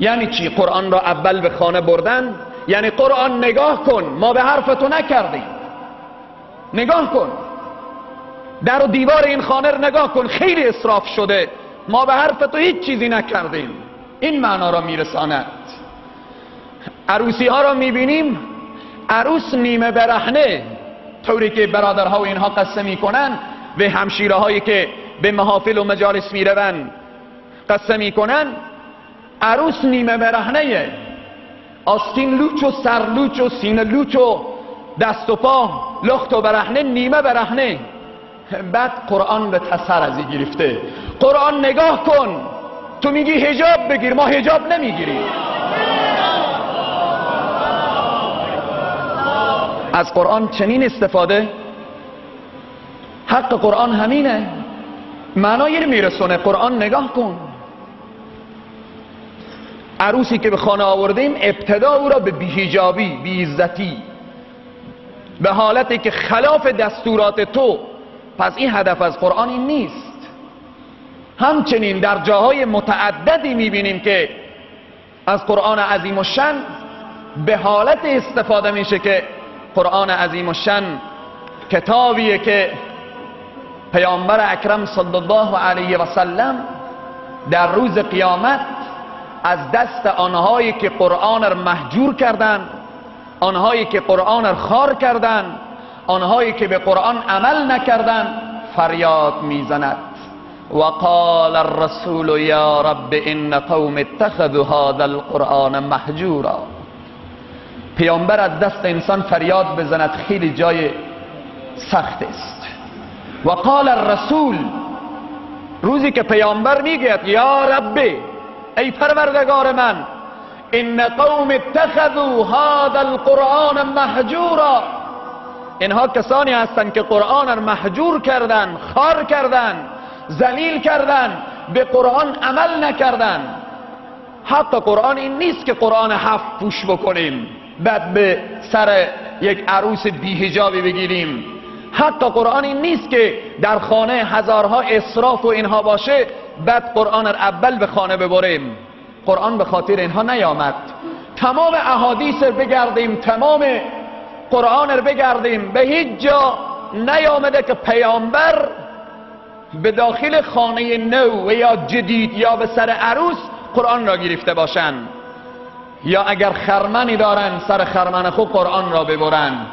یعنی چی قرآن را اول به خانه بردن؟ یعنی قرآن نگاه کن، ما به حرف تو نکردیم، نگاه کن در و دیوار این خانه رو نگاه کن، خیلی اسراف شده، ما به حرف تو هیچ چیزی نکردیم. این معنا را میرساند. عروسی ها را میبینیم، عروس نیمه برهنه، طوری که برادرها و اینها قصه میکنن و همشیره هایی که به محافل و مجالس میروند قصه میکنن، عروس نیمه برهنه، آستین لوچ و سر لوچ و سینه لوچ و دست و پا لخت و برهنه، نیمه برهنه. بعد قرآن به تسر ازی گرفته. قرآن نگاه کن، تو میگی حجاب بگیر، ما حجاب نمیگیریم. از قرآن چنین استفاده، حق قرآن همینه، معنایی رو میرسونه. قرآن نگاه کن. عروسی که به خانه آوردیم، ابتدا او را به بی‌حجابی، بی‌عزتی، به حالتی که خلاف دستورات تو. پس این هدف از قرآن این نیست. همچنین در جاهای متعددی میبینیم که از قرآن عظیم الشأن به حالت استفاده میشه که قرآن عظیم الشأن کتابیه که پیامبر اکرم صلی الله علیه و سلم در روز قیامت از دست آنهایی که قرآن را محجور کردند، آنهایی که قرآن را خوار کردند، آنهایی که به قرآن عمل نکردند فریاد میزند. وقال الرسول یا رب ان قوم اتخذوا هذا القرآن مهجورا. پیامبر از دست انسان فریاد بزند خیلی جای سخت است. وقال الرسول، روزی که پیامبر میگوید یا رب، ای پروردگار من، ان قوم اتخذوا هذا القرآن مهجورا، اینها کسانی هستند که قرآن را محجور کردن، خوار کردن، ذلیل کردن، به قرآن عمل نکردن. حق قرآن این نیست که قرآن 7 پوش بکنیم بعد به سر یک عروس بی‌حجابی بگیریم. حق قرآن این نیست که در خانه هزارها اسراف و اینها باشه بعد قرآن را اول به خانه ببریم. قرآن به خاطر اینها نیامد. تمام احادیث رو بگردیم، تمام قرآن رو بگردیم، به هیچ جا نیامده که پیامبر به داخل خانه نو و یا جدید یا به سر عروس قرآن را گرفته باشند، یا اگر خرمنی دارن سر خرمن خود قرآن را ببرند.